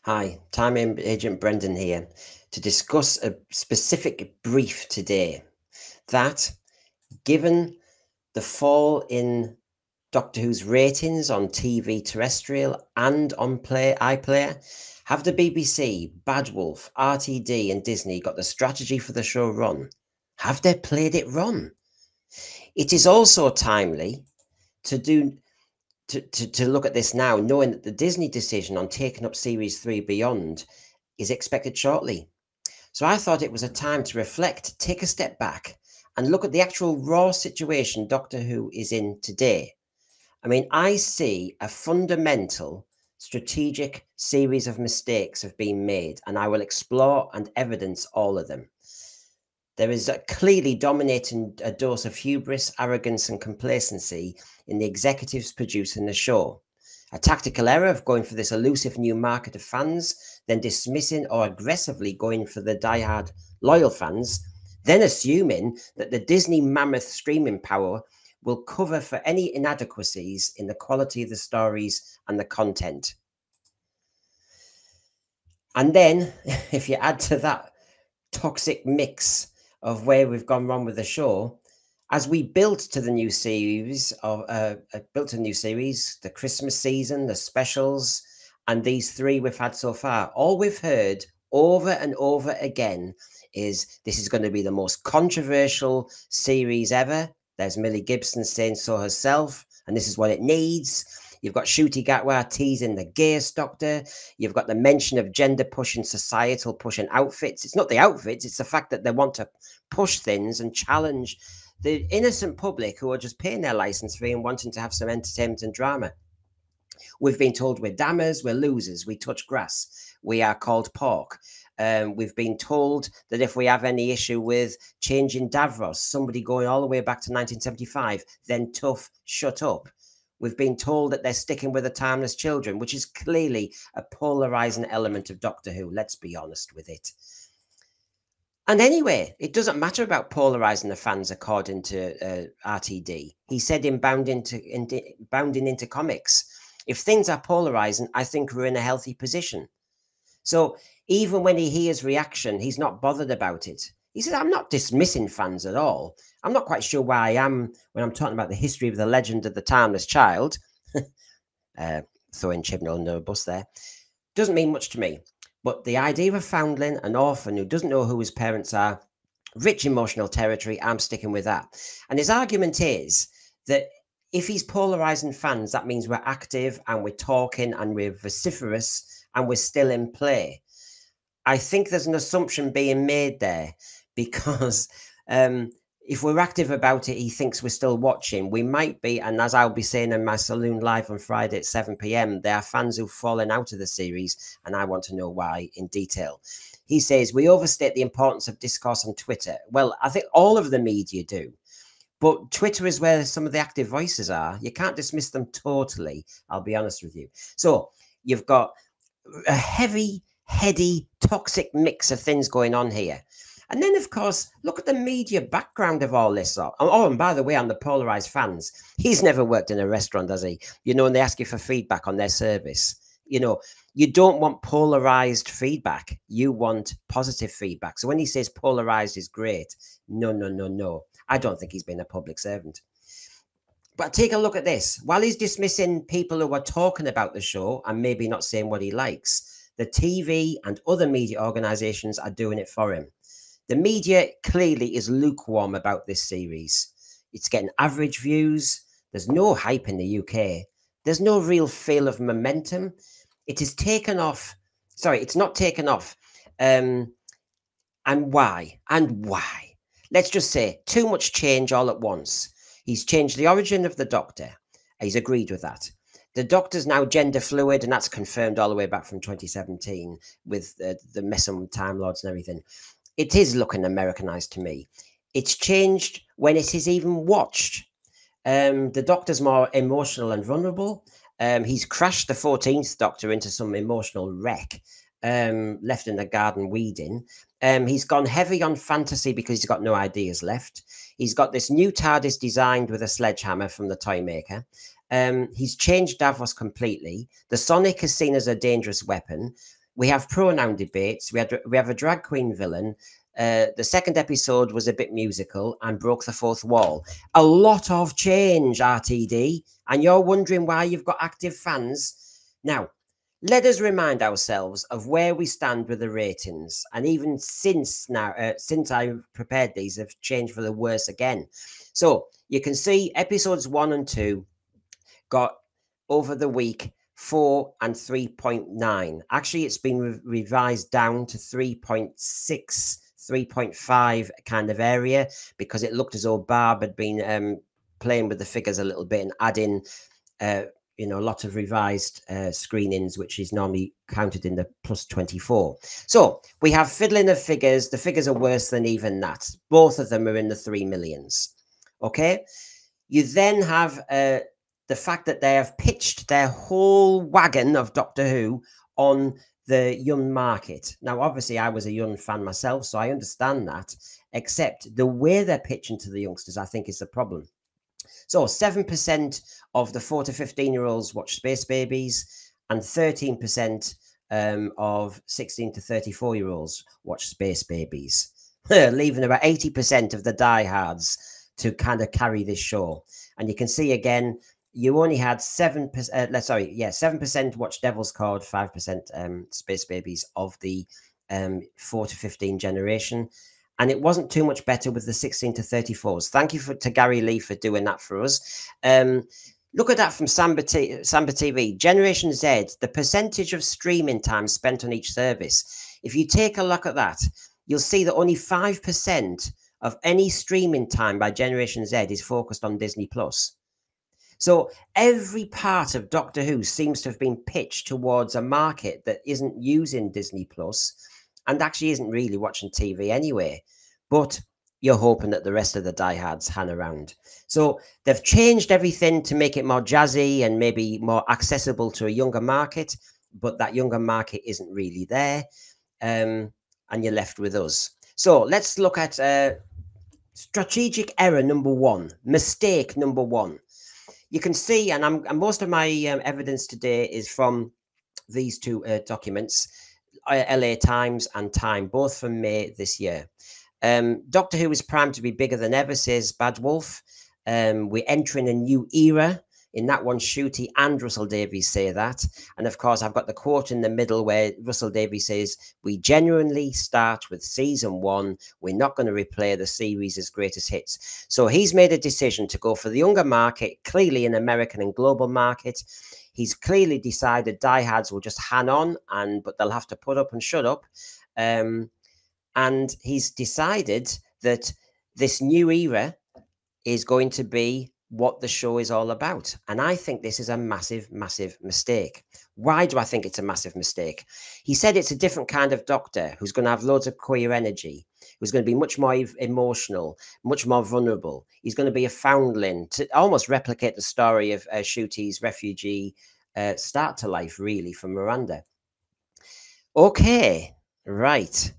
Hi, Time Agent Brendan here to discuss a specific brief today that, given the fall in Doctor Who's ratings on TV terrestrial and on iPlayer, have the BBC, Bad Wolf, RTD and Disney got the strategy for the show run? Have they played it run? It is also timely to look at this now, knowing that the Disney decision on taking up Series 3 Beyond is expected shortly. So I thought it was a time to reflect, take a step back, and look at the actual raw situation Doctor Who is in today. I mean, I see a fundamental strategic series of mistakes have been made, and I will explore and evidence all of them. There is a clearly dominating a dose of hubris, arrogance, and complacency in the executives producing the show. A tactical error of going for this elusive new market of fans, then dismissing or aggressively going for the diehard loyal fans, then assuming that the Disney mammoth streaming power will cover for any inadequacies in the quality of the stories and the content. And then, if you add to that toxic mix of where we've gone wrong with the show, as we built to the new series, the Christmas season, the specials, and these three we've had so far, all we've heard over and over again is this is going to be the most controversial series ever. There's Millie Gibson saying so herself, and this is what it needs. You've got Ncuti Gatwa teasing the gayest Doctor. You've got the mention of gender pushing, societal pushing outfits. It's not the outfits, it's the fact that they want to push things and challenge the innocent public who are just paying their license fee and wanting to have some entertainment and drama. We've been told we're dammers, we're losers, we touch grass, we are called pork. We've been told that if we have any issue with changing Davros, somebody going all the way back to 1975, then tough, shut up. We've been told that they're sticking with the timeless children, which is clearly a polarizing element of Doctor Who. Let's be honest with it. And anyway, it doesn't matter about polarizing the fans, according to RTD. He said in Bounding into Comics, if things are polarizing, I think we're in a healthy position. So even when he hears reaction, he's not bothered about it. He said, I'm not dismissing fans at all. I'm not quite sure where I am when I'm talking about the history of the legend of the timeless child. Throwing Chibnall under a bus there. Doesn't mean much to me. But the idea of a foundling, an orphan who doesn't know who his parents are, rich emotional territory, I'm sticking with that. And his argument is that if he's polarizing fans, that means we're active and we're talking and we're vociferous and we're still in play. I think there's an assumption being made there because if we're active about it, he thinks we're still watching. We might be, and as I'll be saying in my Saloon Live on Friday at 7 p.m, there are fans who've fallen out of the series, and I want to know why in detail. He says, we overstate the importance of discourse on Twitter. Well, I think all of the media do. But Twitter is where some of the active voices are. You can't dismiss them totally, I'll be honest with you. So you've got a heavy, heady, toxic mix of things going on here. And then, of course, look at the media background of all this. Oh, and by the way, on the polarized fans, he's never worked in a restaurant, has he? You know, and they ask you for feedback on their service. You know, you don't want polarized feedback. You want positive feedback. So when he says polarized is great, no. I don't think he's been a public servant. But take a look at this. While he's dismissing people who are talking about the show and maybe not saying what he likes, the TV and other media organizations are doing it for him. The media clearly is lukewarm about this series. It's getting average views. There's no hype in the UK. There's no real feel of momentum. It is taken off. Sorry, it's not taken off. And why? Let's just say too much change all at once. He's changed the origin of the Doctor. He's agreed with that. The Doctor's now gender fluid, and that's confirmed all the way back from 2017 with the messing Time Lords and everything. It is looking Americanized to me. It's changed when it is even watched. The Doctor's more emotional and vulnerable. He's crashed the 14th Doctor into some emotional wreck, left in the garden weeding. He's gone heavy on fantasy because he's got no ideas left. He's got this new TARDIS designed with a sledgehammer from the toy maker. He's changed Davros completely. The Sonic is seen as a dangerous weapon. We have pronoun debates. We have a drag queen villain. The second episode was a bit musical and broke the fourth wall. A lot of change, RTD, and you're wondering why you've got active fans. Now, let us remind ourselves of where we stand with the ratings, and even since I prepared these, have changed for the worse again. So you can see episodes 1 and 2 got over the week 4 and 3.9. Actually, it's been revised down to 3.6, 3.5 kind of area, because it looked as though Barb had been playing with the figures a little bit and adding a lot of revised screenings, which is normally counted in the plus 24. So we have fiddling of figures. The figures are worse than even that. Both of them are in the 3 millions. Okay. You then have the fact that they have pitched their whole wagon of Doctor Who on the young market. Now, obviously, I was a young fan myself, so I understand that, except the way they're pitching to the youngsters, I think, is the problem. So 7% of the 4 to 15-year-olds watch Space Babies, and 13% of 16 to 34-year-olds watch Space Babies, leaving about 80% of the diehards to kind of carry this show. And you can see again, you only had 7%, 7% watch Devil's Card, 5% Space Babies of the 4 to 15 generation. And it wasn't too much better with the 16 to 34s. Thank you to Gary Lee for doing that for us. Look at that from Samba TV. Generation Z, the percentage of streaming time spent on each service. If you take a look at that, you'll see that only 5% of any streaming time by Generation Z is focused on Disney+. So every part of Doctor Who seems to have been pitched towards a market that isn't using Disney+, and actually isn't really watching TV anyway. But you're hoping that the rest of the diehards hang around. So they've changed everything to make it more jazzy and maybe more accessible to a younger market, but that younger market isn't really there. And you're left with us. So let's look at strategic error number 1, mistake number 1. You can see, and most of my evidence today is from these two documents, LA Times and Time, both from May this year. Doctor Who is primed to be bigger than ever, says Bad Wolf. We're entering a new era. In that one, Shooty and Russell Davies say that. And of course, I've got the quote in the middle where Russell Davies says, "We genuinely start with season 1. We're not going to replay the series' greatest hits." So he's made a decision to go for the younger market, clearly an American and global market. He's clearly decided diehards will just hang on, but they'll have to put up and shut up. And he's decided that this new era is going to be what the show is all about. And I think this is a massive, massive mistake. Why do I think it's a massive mistake? He said it's a different kind of Doctor who's going to have loads of queer energy, who's going to be much more emotional, much more vulnerable. He's going to be a foundling, to almost replicate the story of Shooty's refugee start to life, really, from Miranda. Okay, right.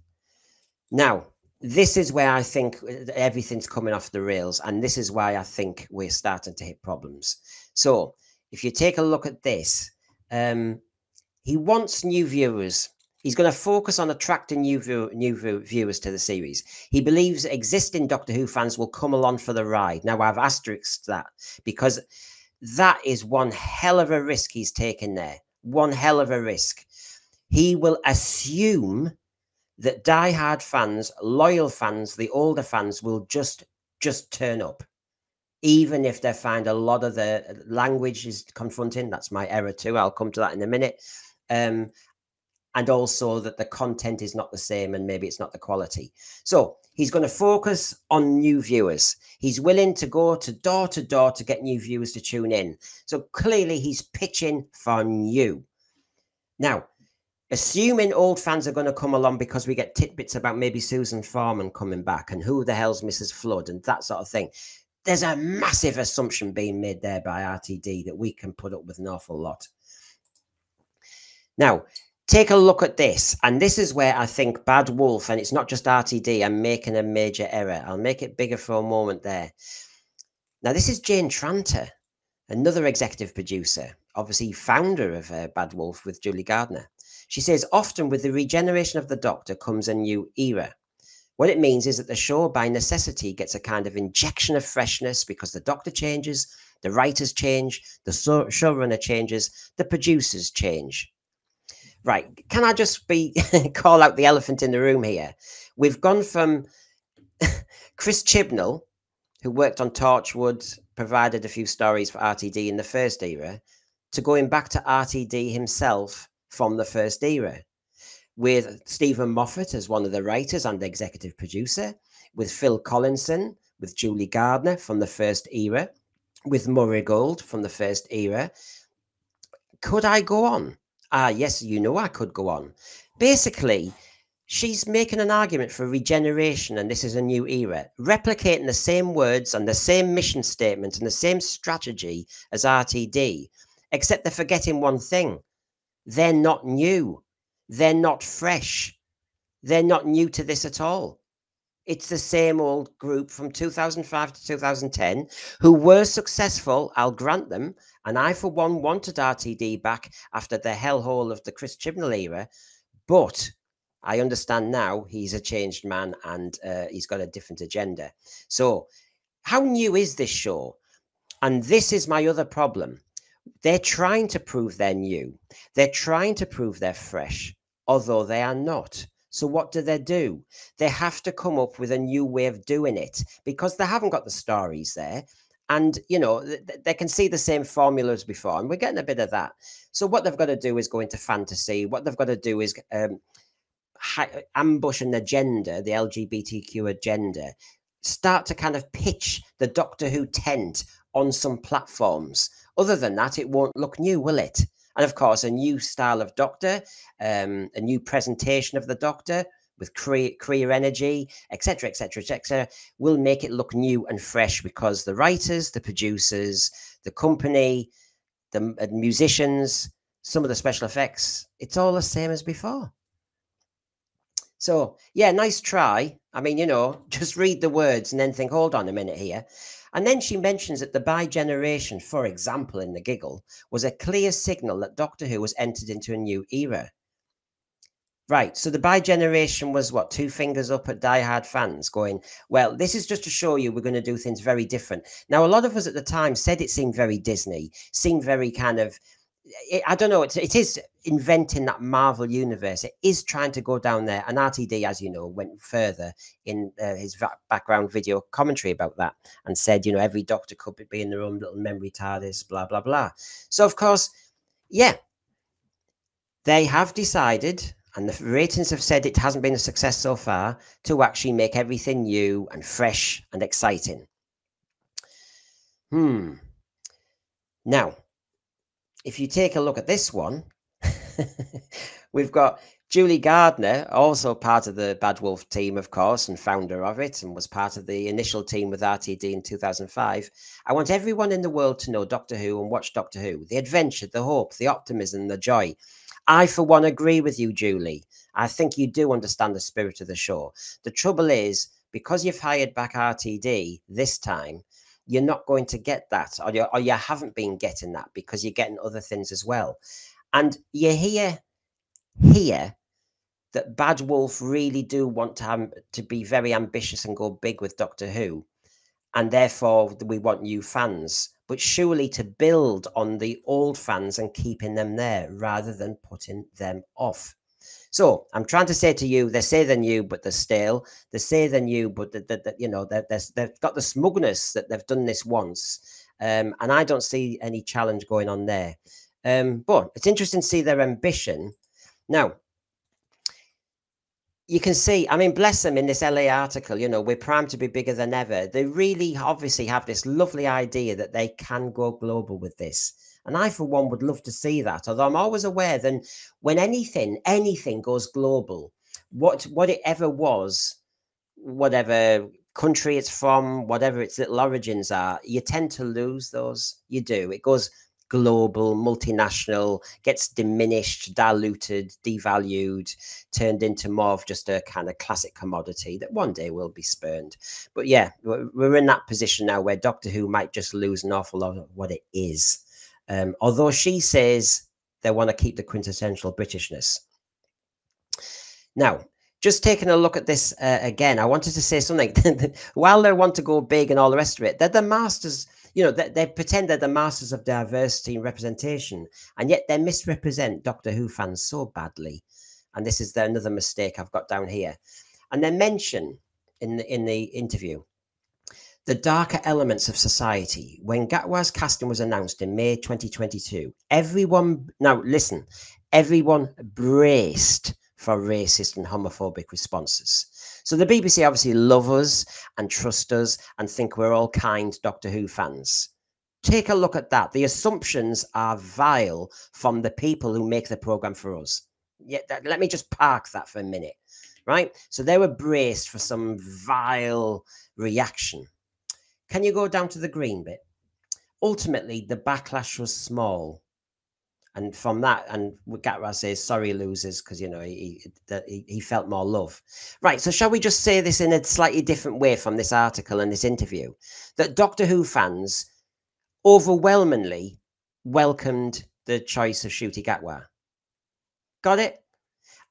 Now, this is where I think everything's coming off the rails, and this is why I think we're starting to hit problems. So if you take a look at this, he wants new viewers. He's going to focus on attracting new viewers to the series. He believes existing Doctor Who fans will come along for the ride. Now, I've asterisked that because that is one hell of a risk he's taken there. One hell of a risk. He will assume that diehard fans, loyal fans, the older fans will just turn up, even if they find a lot of the language is confronting. That's my error too. I'll come to that in a minute. And also that the content is not the same and maybe it's not the quality. So he's going to focus on new viewers. He's willing to go to door to get new viewers to tune in. So clearly he's pitching for new. Now, assuming old fans are going to come along because we get tidbits about maybe Susan Foreman coming back and who the hell's Mrs. Flood and that sort of thing, there's a massive assumption being made there by RTD that we can put up with an awful lot. Now, take a look at this. And this is where I think Bad Wolf, and it's not just RTD, I'm making a major error. I'll make it bigger for a moment there. Now, this is Jane Tranter, another executive producer, obviously founder of Bad Wolf with Julie Gardner. She says, often with the regeneration of the Doctor comes a new era. What it means is that the show, by necessity, gets a kind of injection of freshness because the Doctor changes, the writers change, the showrunner changes, the producers change. Right, can I just call out the elephant in the room here? We've gone from Chris Chibnall, who worked on Torchwood, provided a few stories for RTD in the first era, to going back to RTD himself from the first era, with Stephen Moffat as one of the writers and executive producer, with Phil Collinson, with Julie Gardner from the first era, with Murray Gold from the first era. Could I go on? Yes, you know I could go on. Basically, she's making an argument for regeneration, and this is a new era, replicating the same words and the same mission statement and the same strategy as RTD, except they're forgetting one thing. They're not new. They're not fresh. They're not new to this at all. It's the same old group from 2005 to 2010 who were successful, I'll grant them, and I, for one, wanted RTD back after the hellhole of the Chris Chibnall era, but I understand now he's a changed man and he's got a different agenda. So how new is this show? And this is my other problem. They're trying to prove they're new. They're trying to prove they're fresh, although they are not. So what do? They have to come up with a new way of doing it because they haven't got the stories there. And, you know, they can see the same formulas before, and we're getting a bit of that. So what they've got to do is go into fantasy. What they've got to do is ambush an agenda, the LGBTQ agenda, start to kind of pitch the Doctor Who tent on some platforms. Other than that, it won't look new, will it? And of course, a new style of Doctor, a new presentation of the Doctor with queer energy, etc., etc., etc., will make it look new and fresh because the writers, the producers, the company, the musicians, some of the special effects, it's all the same as before. So, yeah, nice try. I mean, you know, just read the words and then think, hold on a minute here. And then she mentions that the bi-generation, for example, in The Giggle, was a clear signal that Doctor Who was entered into a new era. Right, so the bi-generation was what? Two fingers up at diehard fans going, well, this is just to show you we're going to do things very different. Now, a lot of us at the time said it seemed very Disney, seemed very kind of, I don't know, it is inventing that Marvel universe. It is trying to go down there. And RTD, as you know, went further in his background video commentary about that and said, you know, every Doctor could be in their own little memory TARDIS, blah, blah, blah. So, of course, yeah, they have decided, and the ratings have said it hasn't been a success so far, to actually make everything new and fresh and exciting. Now, if you take a look at this one, we've got Julie Gardner, also part of the Bad Wolf team, of course, and founder of it, and was part of the initial team with RTD in 2005. I want everyone in the world to know Doctor Who and watch Doctor Who. The adventure, the hope, the optimism, the joy. I, for one, agree with you, Julie. I think you do understand the spirit of the show. The trouble is, because you've hired back RTD this time, you're not going to get that, or you haven't been getting that because you're getting other things as well. And you hear here that Bad Wolf really do want to be very ambitious and go big with Doctor Who, and therefore we want new fans, but surely to build on the old fans and keeping them there rather than putting them off. So I'm trying to say to you, they say they're new, but they're stale. They say they're new, but you know, they've got the smugness that they've done this once. And I don't see any challenge going on there. But it's interesting to see their ambition. Now, you can see, I mean, bless them in this LA article, you know, we're primed to be bigger than ever. They really obviously have this lovely idea that they can go global with this. And I, for one, would love to see that. Although I'm always aware that when anything goes global, what it ever was, whatever country it's from, whatever its little origins are, you tend to lose those. You do. It goes global, multinational, gets diminished, diluted, devalued, turned into more of just a kind of classic commodity that one day will be spurned. But yeah, we're in that position now where Doctor Who might just lose an awful lot of what it is. Although she says they want to keep the quintessential Britishness. Now, just taking a look at this again, I wanted to say something. While they want to go big and all the rest of it, they're the masters. You know, they pretend they're the masters of diversity and representation, and yet they misrepresent Doctor Who fans so badly. And this is another mistake I've got down here. And they mention in the interview the darker elements of society. When Gatwa's casting was announced in May 2022, everyone, now listen, everyone braced for racist and homophobic responses. So the BBC obviously love us and trust us and think we're all kind Doctor Who fans. Take a look at that. The assumptions are vile from the people who make the programme for us. Yeah, let me just park that for a minute, right? So they were braced for some vile reaction. Can you go down to the green bit? Ultimately, the backlash was small. And from that, and Gatwa says, sorry, losers, because, you know, he felt more love. Right, so shall we just say this in a slightly different way from this article and this interview? That Doctor Who fans overwhelmingly welcomed the choice of Ncuti Gatwa. Got it?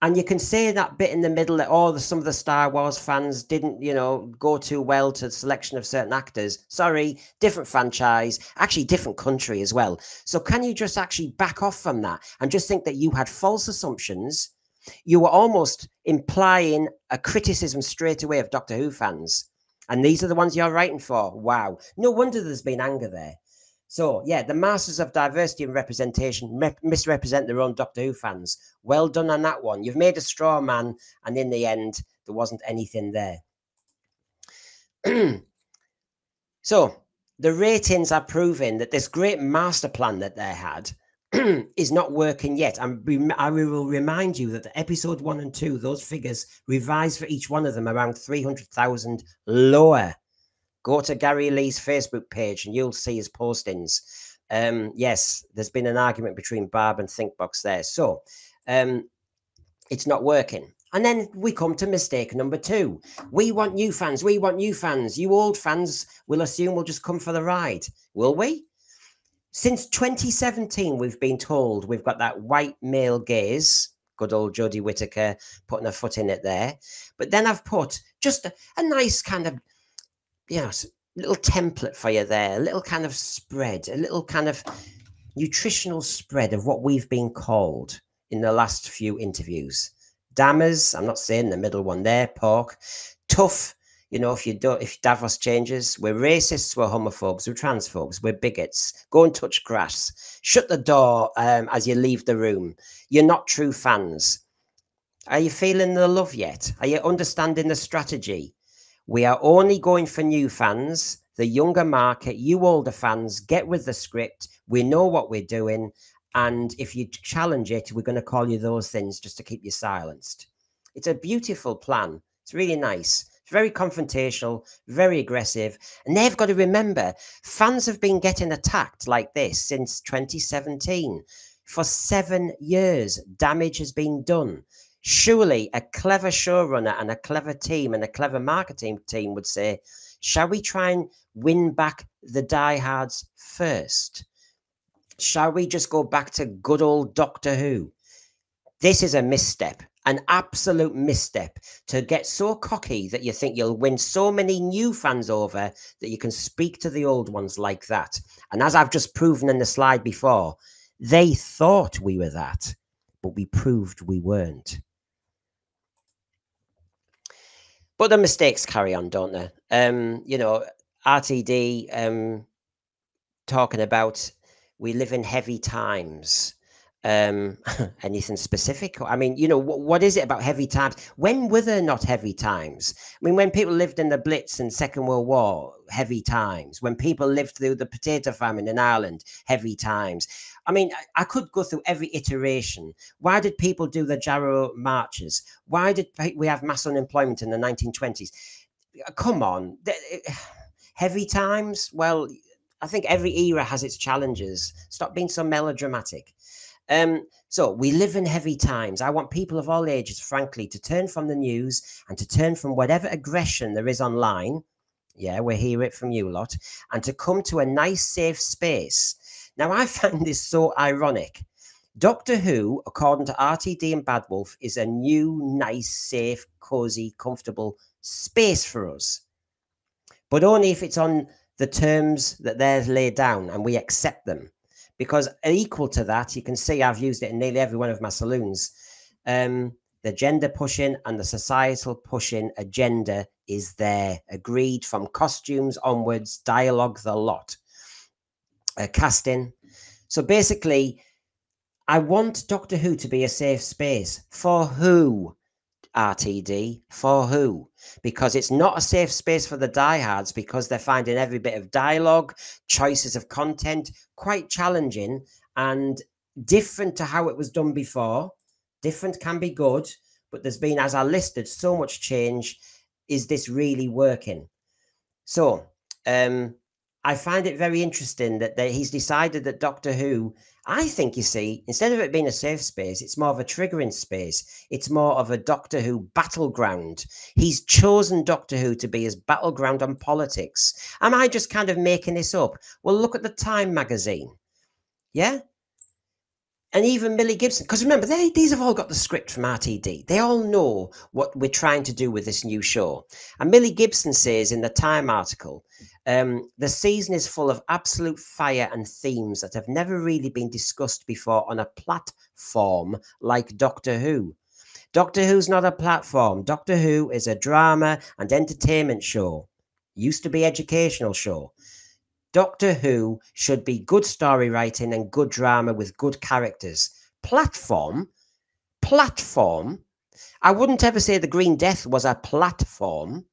And you can say that bit in the middle that some of the Star Wars fans didn't, you know, go too well to the selection of certain actors. Sorry, different franchise, actually different country as well. So can you just actually back off from that and just think that you had false assumptions? You were almost implying a criticism straight away of Doctor Who fans. And these are the ones you're writing for. Wow. No wonder there's been anger there. So, yeah, the masters of diversity and representation misrepresent their own Doctor Who fans. Well done on that one. You've made a straw man, and in the end, there wasn't anything there. So, the ratings are proving that this great master plan that they had is not working yet. And I will remind you that the episode 1 and 2, those figures revised for each one of them around 300,000 lower. Go to Gary Lee's Facebook page and you'll see his postings. Yes, there's been an argument between Barb and Thinkbox there. So it's not working. And then we come to mistake number 2. We want new fans. We want new fans. You old fans will assume we'll just come for the ride. Will we? Since 2017, we've been told we've got that white male gaze. Good old Jodie Whittaker putting her foot in it there. But then I've put just a nice kind of, you know, little template for you there, a little kind of spread, a little kind of nutritional spread of what we've been called in the last few interviews. Dammers, I'm not saying the middle one there, pork. Tough, you know, if Davos changes, we're racists, we're homophobes, we're transphobes, we're bigots. Go and touch grass. Shut the door as you leave the room. You're not true fans. Are you feeling the love yet? Are you understanding the strategy? We are only going for new fans, the younger market. You older fans, get with the script. We know what we're doing. And if you challenge it, we're going to call you those things just to keep you silenced. It's a beautiful plan. It's really nice. It's very confrontational, very aggressive. And they've got to remember, fans have been getting attacked like this since 2017. For 7 years, damage has been done. Surely a clever showrunner and a clever team and a clever marketing team would say, shall we try and win back the diehards first? Shall we just go back to good old Doctor Who? This is a misstep, an absolute misstep, to get so cocky that you think you'll win so many new fans over that you can speak to the old ones like that. And as I've just proven in the slide before, they thought we were that, but we proved we weren't. But the mistakes carry on, don't they? You know, RTD talking about we live in heavy times. Anything specific? I mean, you know, what is it about heavy times? When were there not heavy times? I mean, when people lived in the Blitz and Second World War, heavy times. When people lived through the potato famine in Ireland, heavy times. I mean, I could go through every iteration. Why did people do the Jarrow marches? Why did we have mass unemployment in the 1920s? Come on. Heavy times? Well, I think every era has its challenges. Stop being so melodramatic. So we live in heavy times. I want people of all ages, frankly, to turn from the news and to turn from whatever aggression there is online. Yeah, we hear it from you lot. And to come to a nice, safe space. Now, I find this so ironic. Doctor Who, according to RTD and Bad Wolf, is a new, nice, safe, cozy, comfortable space for us. But only if it's on the terms that they're laid down and we accept them. Because equal to that, you can see I've used it in nearly every one of my saloons. The gender pushing and the societal pushing agenda is there, agreed from costumes onwards, dialogue, the lot, casting. So basically, I want Doctor Who to be a safe space. For who? RTD, for who? Because it's not a safe space for the diehards, because they're finding every bit of dialogue, choices of content quite challenging and different to how it was done before. Different can be good, but there's been, as I listed, so much change. Is this really working? So I find it very interesting that he's decided that Doctor Who, I think, you see, instead of it being a safe space, it's more of a triggering space. It's more of a Doctor Who battleground. He's chosen Doctor Who to be his battleground on politics. Am I just kind of making this up? Well, look at the Time magazine. Yeah? And even Millie Gibson, because remember, these have all got the script from RTD. They all know what we're trying to do with this new show. And Millie Gibson says in the Time article, the season is full of absolute fire and themes that have never really been discussed before on a platform like Doctor Who. Doctor Who's not a platform. Doctor Who is a drama and entertainment show. Used to be educational show. Doctor Who should be good story writing and good drama with good characters. Platform. I wouldn't ever say The Green Death was a platform.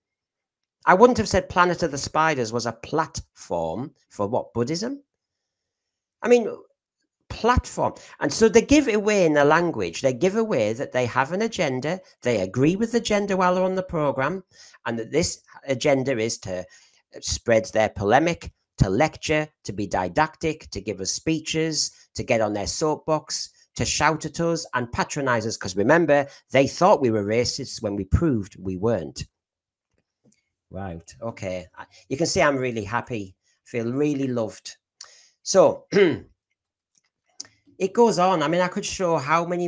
I wouldn't have said Planet of the Spiders was a platform for what, Buddhism? I mean, platform. And so they give it away in the language. They give away that they have an agenda. They agree with the agenda while they're on the program, and that this agenda is to spread their polemic, to lecture, to be didactic, to give us speeches, to get on their soapbox, to shout at us and patronize us. Because remember, they thought we were racists when we proved we weren't. Right. Okay. You can see I'm really happy. Feel really loved. So it goes on. I mean, I could show how many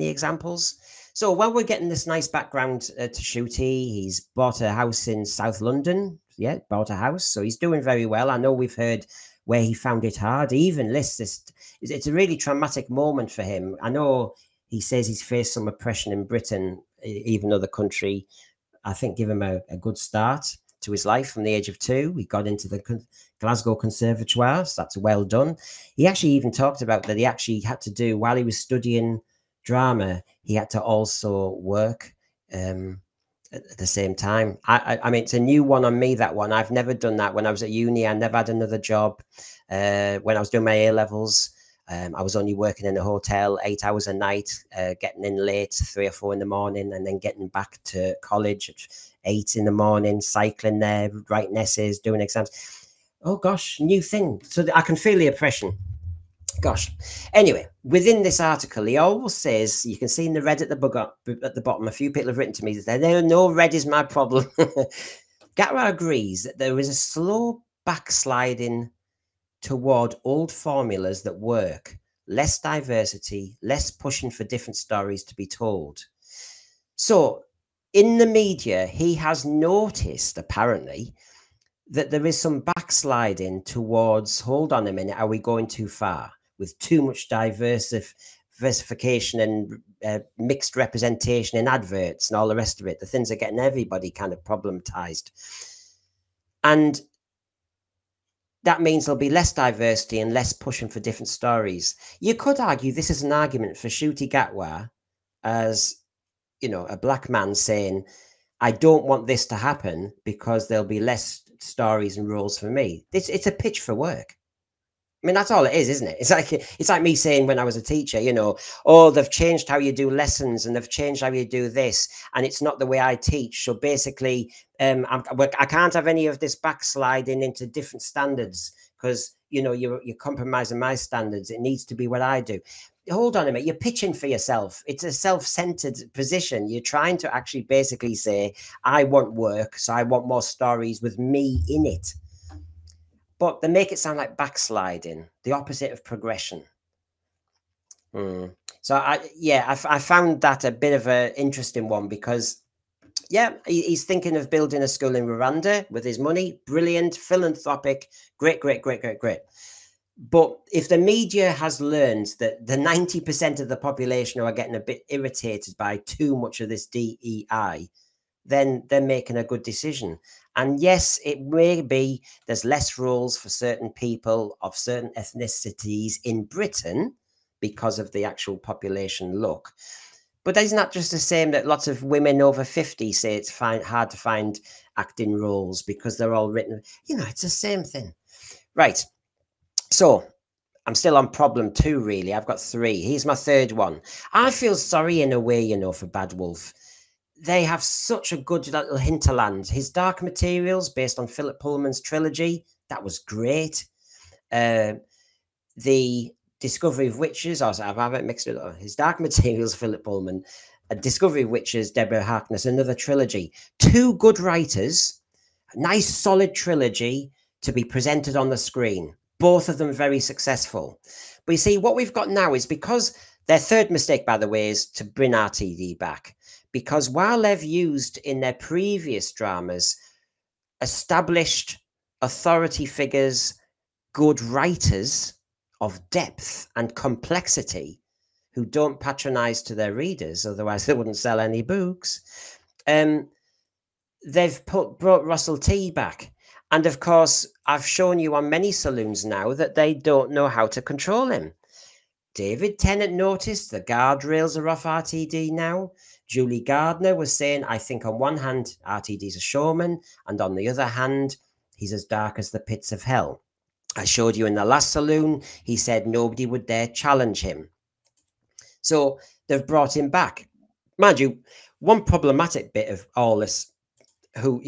examples. So while we're getting this nice background to Shooty, he's bought a house in South London. Yeah, bought a house. So he's doing very well. I know we've heard where he found it hard. He even lists this. It's a really traumatic moment for him. I know he says he's faced some oppression in Britain, even though the country, I think, give him a good start to his life from the age of 2. He got into the Glasgow Conservatoire, so that's well done. He actually even talked about that he actually had to do, while he was studying drama, he had to also work at the same time. I mean, it's a new one on me, that one. I've never done that. When I was at uni, I never had another job. When I was doing my A-levels, I was only working in a hotel 8 hours a night, getting in late, 3 or 4 in the morning, and then getting back to college at 8 in the morning, cycling there, writing essays, doing exams. Oh gosh, new thing. So I can feel the oppression. Gosh. Anyway, within this article, he always says, you can see in the red at the bottom, a few people have written to me that no, red is my problem. Gatwa agrees that there is a slow backsliding toward old formulas that work, less diversity, less pushing for different stories to be told. So in the media, he has noticed, apparently, that there is some backsliding towards, hold on a minute, are we going too far with too much diversification and mixed representation in adverts and all the rest of it? The things are getting everybody kind of problematized. And that means there'll be less diversity and less pushing for different stories. You could argue this is an argument for Shooty Gatwa as, you know, a black man saying, I don't want this to happen because there'll be less stories and roles for me. It's a pitch for work. I mean, that's all it is, isn't it? It's like me saying when I was a teacher, you know, oh, they've changed how you do lessons and they've changed how you do this, and it's not the way I teach. So basically, I can't have any of this backsliding into different standards because, you know, you're compromising my standards. It needs to be what I do. Hold on a minute. You're pitching for yourself. It's a self-centered position. You're trying to actually basically say, I want work, so I want more stories with me in it. But they make it sound like backsliding, the opposite of progression. Mm. So I found that a bit of an interesting one because yeah, he's thinking of building a school in Rwanda with his money. Brilliant, philanthropic, great, great, great, great, great. But if the media has learned that the 90% of the population are getting a bit irritated by too much of this DEI, then they're making a good decision. And yes, it may be there's less roles for certain people of certain ethnicities in Britain because of the actual population look. But isn't that just the same that lots of women over 50 say it's hard to find acting roles because they're all written? It's the same thing. Right. So I'm still on problem 2, really. I've got 3. Here's my 3rd one. I feel sorry in a way, for Bad Wolf. They have such a good little hinterland. His Dark Materials, based on Philip Pullman's trilogy, that was great. The Discovery of Witches, I haven't mixed it up. His Dark Materials, Philip Pullman. Discovery of Witches, Deborah Harkness, another trilogy. 2 good writers, a nice solid trilogy to be presented on the screen. Both of them very successful. But you see, what we've got now is because their 3rd mistake, by the way, is to bring RTD back. Because while they've used in their previous dramas established authority figures, good writers of depth and complexity who don't patronize to their readers, otherwise they wouldn't sell any books, they've brought Russell T back. And of course, I've shown you on many saloons now that they don't know how to control him. David Tennant noticed the guardrails are off RTD now. Julie Gardner was saying, I think on one hand, RTD's a showman, and on the other hand, he's as dark as the pits of hell. I showed you in the last saloon, he said nobody would dare challenge him. So they've brought him back. Mind you, one problematic bit of all this, who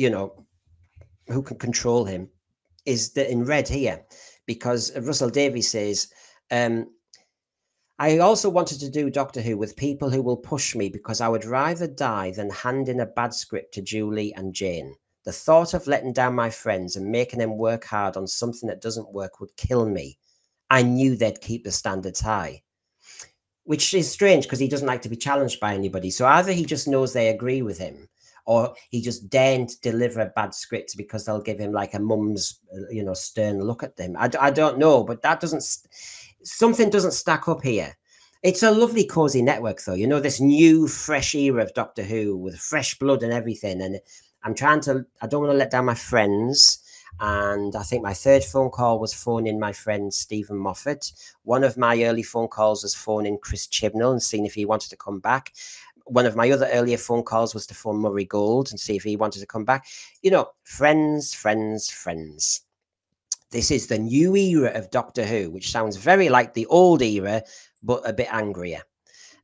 can control him, is that in red here, because Russell Davies says, I also wanted to do Doctor Who with people who will push me because I would rather die than hand in a bad script to Julie and Jane. The thought of letting down my friends and making them work hard on something that doesn't work would kill me. I knew they'd keep the standards high. Which is strange because he doesn't like to be challenged by anybody. So either he just knows they agree with him, or he just daren't deliver bad scripts because they'll give him like a mum's, stern look at them. I don't know, but something doesn't stack up here. It's a lovely cozy network, though. This new, fresh era of Doctor Who with fresh blood and everything. And I don't want to let down my friends. And I think my 3rd phone call was phoning my friend Stephen Moffat. One of my early phone calls was phoning Chris Chibnall and seeing if he wanted to come back. One of my other earlier phone calls was to phone Murray Gold and see if he wanted to come back. Friends, friends, friends. This is the new era of Doctor Who, which sounds very like the old era, but a bit angrier.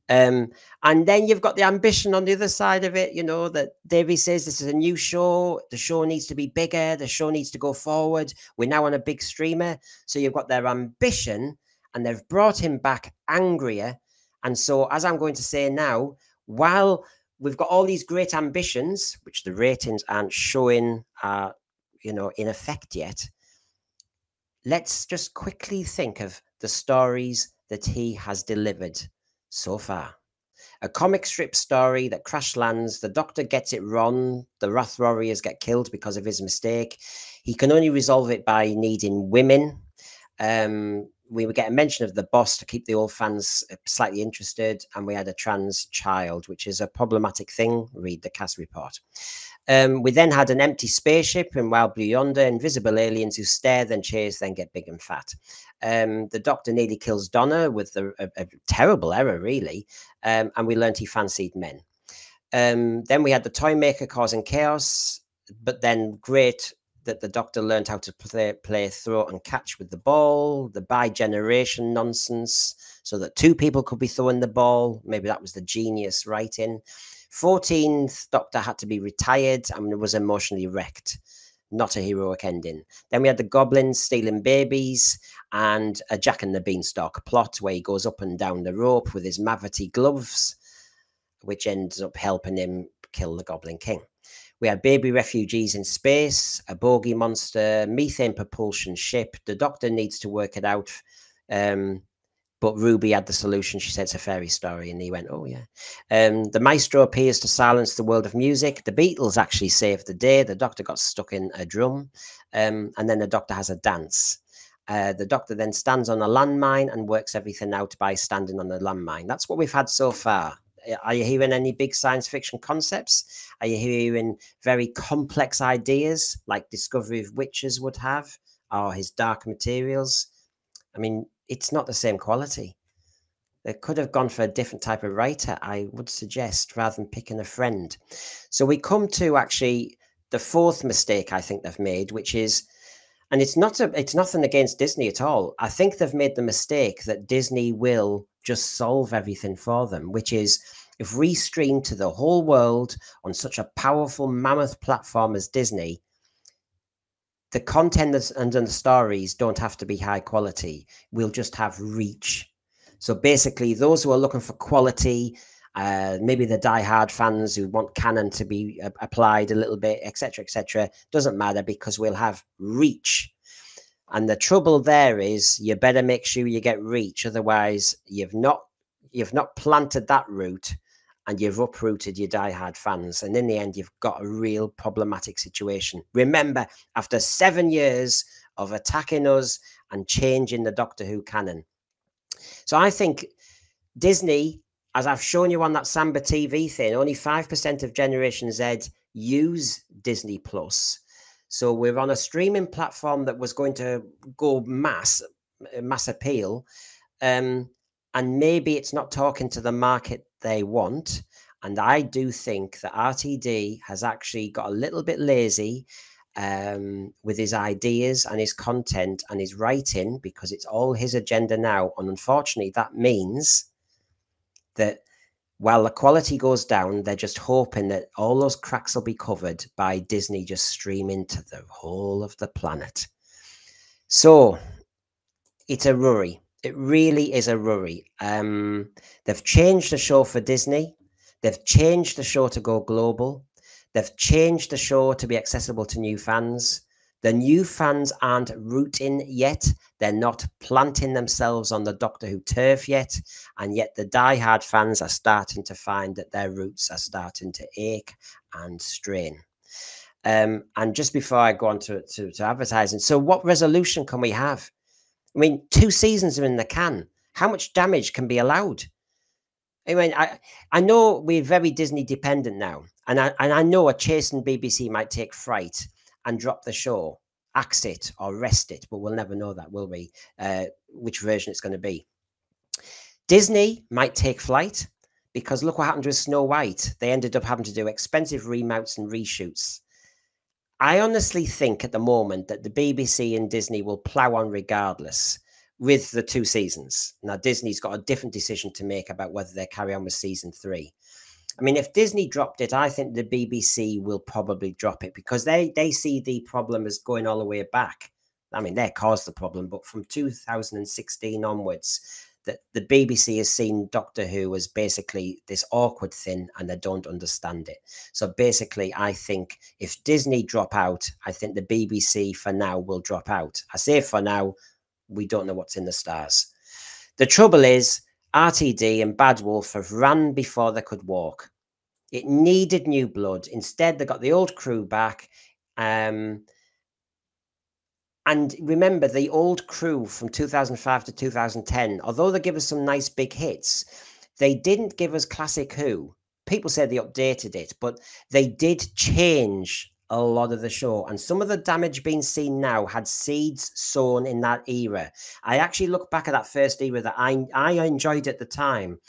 And then you've got the ambition on the other side of it, that Davies says this is a new show. The show needs to be bigger. The show needs to go forward. We're now on a big streamer. So you've got their ambition and they've brought him back angrier. And so, as I'm going to say now, while we've got all these great ambitions, which the ratings aren't showing, in effect yet, let's just quickly think of the stories that he has delivered so far. A comic strip story that crash lands, the Doctor gets it wrong, the Wrath Warriors get killed because of his mistake. He can only resolve it by needing women. We would get a mention of the boss to keep the old fans slightly interested, and we had a trans child, which is a problematic thing. Read the cast report. We then had an empty spaceship, and while beyond invisible aliens who stare, then chase, then get big and fat. The Doctor nearly kills Donna with a terrible error, really, and we learned he fancied men. Then we had the toy maker causing chaos, but then great that the Doctor learned how to play throw and catch with the ball, the bi-generation nonsense, so that 2 people could be throwing the ball. Maybe that was the genius writing. 14th Doctor had to be retired and was emotionally wrecked. Not a heroic ending. Then we had the goblins stealing babies and a Jack and the Beanstalk plot where he goes up and down the rope with his Mavity gloves, which ends up helping him kill the Goblin King. We had baby refugees in space, a bogey monster, methane propulsion ship. The Doctor needs to work it out. But Ruby had the solution. She said it's a fairy story, and he went, "Oh yeah." The maestro appears to silence the world of music. The Beatles actually saved the day. The Doctor got stuck in a drum, and then the Doctor has a dance. The Doctor then stands on a landmine and works everything out by standing on the landmine. That's what we've had so far. Are you hearing any big science fiction concepts? Are you hearing very complex ideas like Discovery of Witches would have, or his Dark Materials? I mean, it's not the same quality. They could have gone for a different type of writer, I would suggest, rather than picking a friend. So we come to actually the fourth mistake I think they've made, which is, and it's nothing against Disney at all. I think they've made the mistake that Disney will just solve everything for them, which is, if we stream to the whole world on such a powerful mammoth platform as Disney, the content and the stories don't have to be high quality. We'll just have reach. So basically, those who are looking for quality, maybe the die-hard fans who want canon to be applied a little bit, etc., doesn't matter, because we'll have reach. And the trouble there is, you better make sure you get reach, otherwise you've not planted that root, and you've uprooted your die-hard fans. And in the end, you've got a real problematic situation. Remember, after 7 years of attacking us and changing the Doctor Who canon. So I think Disney, as I've shown you on that Samba TV thing, only 5% of Generation Z use Disney Plus. So we're on a streaming platform that was going to go mass appeal. And maybe it's not talking to the market they want. And I do think that RTD has actually got a little bit lazy with his ideas and his content and his writing, because it's all his agenda now. And unfortunately, that means that while the quality goes down, they're just hoping that all those cracks will be covered by Disney just streaming to the whole of the planet. So it's a worry. It really is a worry. They've changed the show for Disney. They've changed the show to go global. They've changed the show to be accessible to new fans. The new fans aren't rooting yet. They're not planting themselves on the Doctor Who turf yet. And yet the diehard fans are starting to find that their roots are starting to ache and strain. And just before I go on to advertising, so what resolution can we have? I mean, 2 seasons are in the can. How much damage can be allowed? I mean, I know we're very Disney dependent now. And I know a chastened BBC might take fright and drop the show, axe it or rest it, but we'll never know that, will we? Which version it's going to be. Disney might take flight, because look what happened with Snow White. They ended up having to do expensive remounts and reshoots. I honestly think at the moment that the BBC and Disney will plow on regardless with the 2 seasons. Now, Disney's got a different decision to make about whether they carry on with season 3. I mean, if Disney dropped it, I think the BBC will probably drop it, because they see the problem as going all the way back. I mean, they caused the problem, but from 2016 onwards, the BBC has seen Doctor Who as basically this awkward thing, and they don't understand it. So basically, I think if Disney drop out, I think the BBC for now will drop out. I say for now, we don't know what's in the stars. The trouble is, RTD and Bad Wolf have ran before they could walk. It needed new blood. Instead, they got the old crew back. And remember, the old crew from 2005 to 2010, although they give us some nice big hits, they didn't give us classic Who. People say they updated it, but they did change a lot of the show. And some of the damage being seen now had seeds sown in that era. I actually look back at that first era that I enjoyed at the time,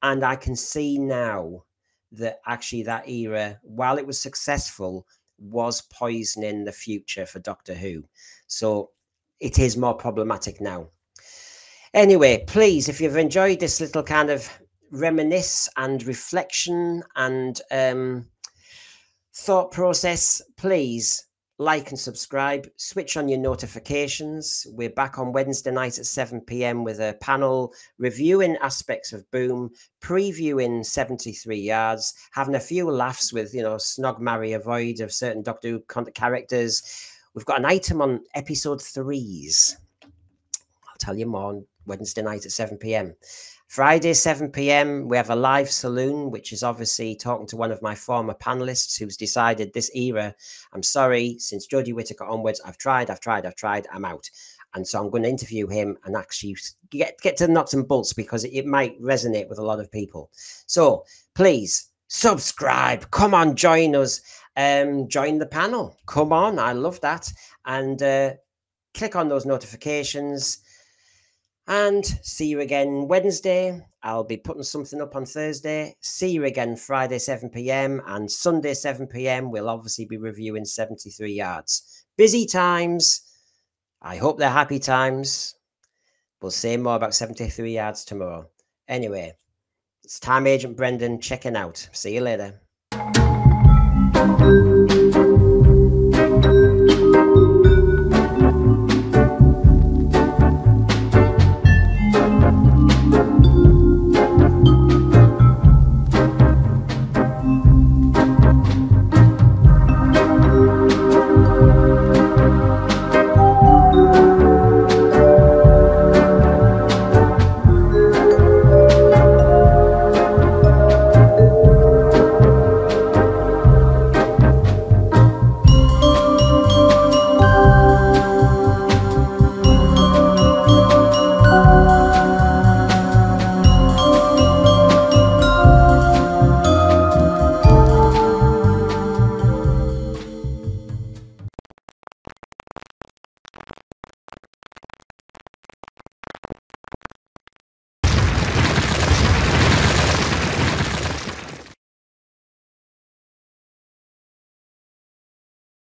and I can see now that actually that era, while it was successful, was poisoning the future for Doctor Who. So it is more problematic now. Anyway, please, if you've enjoyed this little kind of reminisce and reflection and thought process, please like and subscribe, switch on your notifications. We're back on Wednesday night at 7 p.m. with a panel reviewing aspects of Boom, previewing 73 Yards, having a few laughs with, snog, marry, avoid of certain Doctor Who characters. We've got an item on episode 3s. I'll tell you more Wednesday night at 7 p.m. Friday, 7 p.m., we have a live saloon, which is obviously talking to one of my former panelists who's decided this era, I'm sorry, since Jodie Whittaker onwards, I've tried, I'm out. And so I'm going to interview him and actually get to the nuts and bolts, because it might resonate with a lot of people. So please subscribe. Come on, join us. Join the panel. Come on, I love that. And click on those notifications. And see you again Wednesday. I'll be putting something up on Thursday. See you again Friday, 7 p.m. and Sunday, 7 p.m. We'll obviously be reviewing 73 yards. Busy times. I hope they're happy times. We'll say more about 73 yards tomorrow. Anyway, it's Time Agent Brendan checking out. See you later.